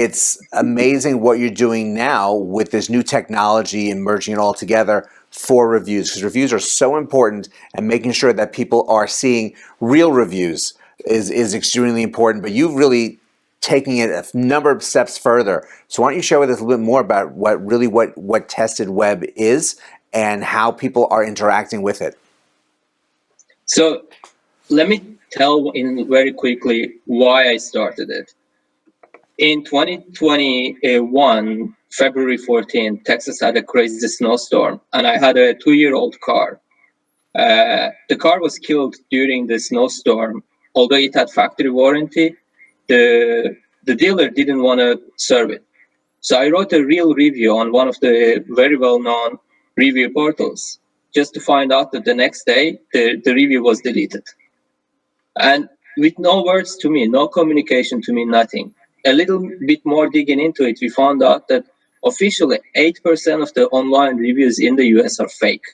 It's amazing what you're doing now with this new technology and merging it all together for reviews, because reviews are so important, and making sure that people are seeing real reviews is extremely important. But you've really taken it a number of steps further. So why don't you share with us a little bit more about what TestedWeb is and how people are interacting with it? So let me tell very quickly why I started it. In 2021, February 14, Texas had a crazy snowstorm, and I had a 2-year-old car. The car was killed during the snowstorm. Although it had factory warranty, the dealer didn't want to serve it. So I wrote a real review on one of the very well-known review portals, just to find out that the next day the review was deleted. And with no words to me, no communication to me, nothing. A little bit more digging into it, we found out that officially 8% of the online reviews in the US are fake.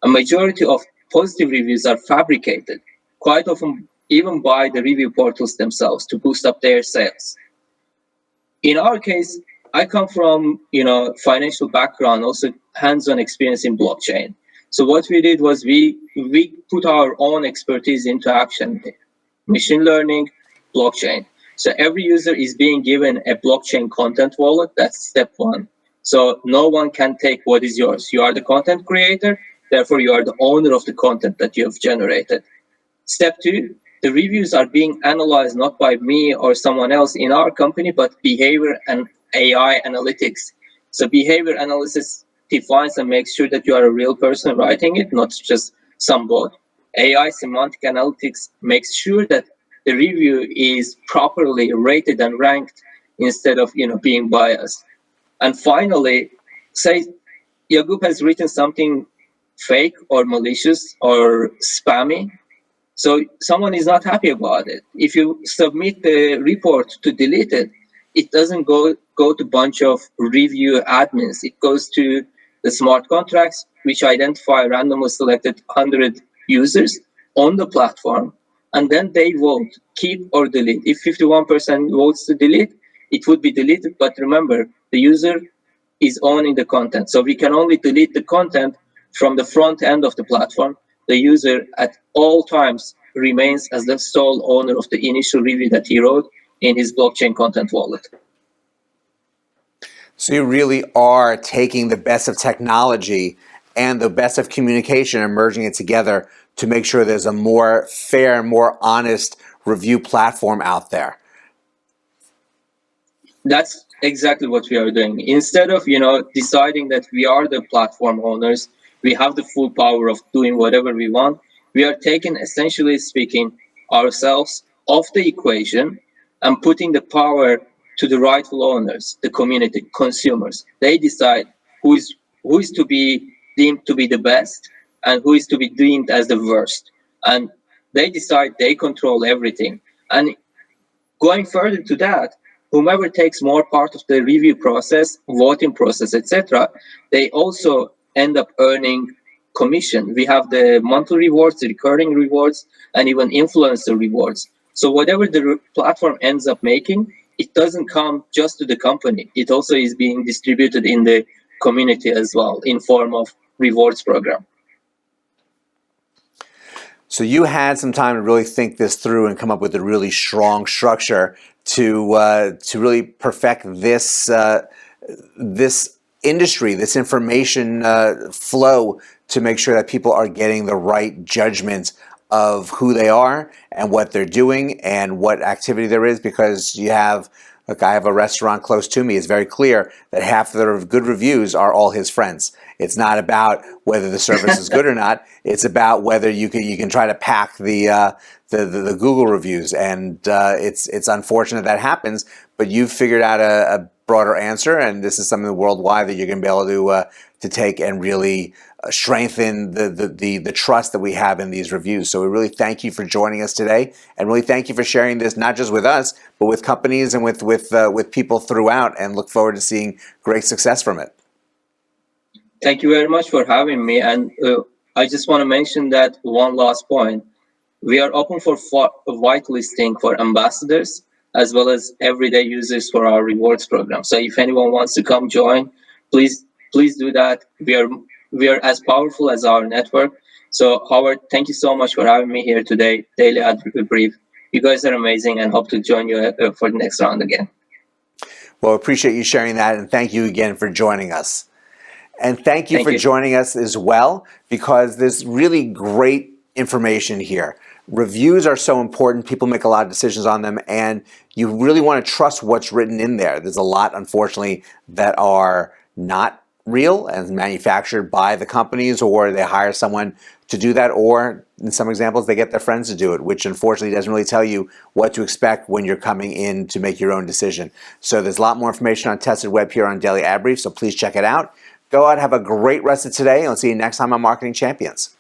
A majority of positive reviews are fabricated, quite often even by the review portals themselves to boost up their sales. In our case, I come from financial background, also hands-on experience in blockchain. So what we did was we put our own expertise into action, machine learning, blockchain. So every user is being given a blockchain content wallet. That's step one. So no one can take what is yours. You are the content creator, therefore you are the owner of the content that you have generated. Step two, the reviews are being analyzed not by me or someone else in our company, but behavior and AI analytics. So behavior analysis defines and makes sure that you are a real person writing it, not just some bot. AI semantic analytics makes sure that the review is properly rated and ranked instead of being biased. And finally, say Yagub has written something fake or malicious or spammy, so someone is not happy about it. If you submit the report to delete it, it doesn't go to a bunch of review admins. It goes to the smart contracts, which identify randomly selected 100 users on the platform, and then they vote, keep or delete. If 51% votes to delete, it would be deleted. But remember, the user is owning the content. So we can only delete the content from the front end of the platform. The user at all times remains as the sole owner of the initial review that he wrote in his blockchain content wallet. So you really are taking the best of technology and the best of communication and merging it together to make sure there's a more fair, more honest review platform out there. That's exactly what we are doing. Instead of deciding that we are the platform owners, we have the full power of doing whatever we want, we are taking, essentially speaking, ourselves off the equation and putting the power to the rightful owners, the community, consumers. They decide who is to be deemed to be the best and who is to be deemed as the worst. And they decide, they control everything. And going further to that, whomever takes more part of the review process, voting process, etc., they also end up earning commission. We have the monthly rewards, the recurring rewards, and even influencer rewards. So whatever the platform ends up making, it doesn't come just to the company. It also is being distributed in the community as well in form of rewards program. So you had some time to really think this through and come up with a really strong structure to really perfect this this industry, this information flow, to make sure that people are getting the right judgment of who they are and what they're doing and what activity there is. Because you have, look, I have a restaurant close to me. It's very clear that half of the good reviews are all his friends. It's not about whether the service is good or not. It's about whether you can try to pack the Google reviews, and it's unfortunate that happens. But you've figured out a broader answer, and this is something worldwide that you're going to be able to take and really strengthen the trust that we have in these reviews. So we really thank you for joining us today, and really thank you for sharing this not just with us, but with companies and with people throughout, and look forward to seeing great success from it. Thank you very much for having me. And I just want to mention that one last point. We are open for whitelisting for ambassadors, as well as everyday users for our rewards program. So if anyone wants to come join, please do that. We are as powerful as our network. So Howard, thank you so much for having me here today. Daily Ad Brief. You guys are amazing, and hope to join you for the next round again. Well, appreciate you sharing that, and thank you again for joining us. And thank you Thank for you. joining us as well, because there's really great information here. Reviews are so important. People make a lot of decisions on them, and you really want to trust what's written in there. There's a lot, unfortunately, that are not real and manufactured by the companies, or they hire someone to do that, or in some examples, they get their friends to do it, which unfortunately doesn't really tell you what to expect when you're coming in to make your own decision. So there's a lot more information on TestedWeb here on Daily Ad Brief, so please check it out. Go out, have a great rest of today, and I'll see you next time on Marketing Champions.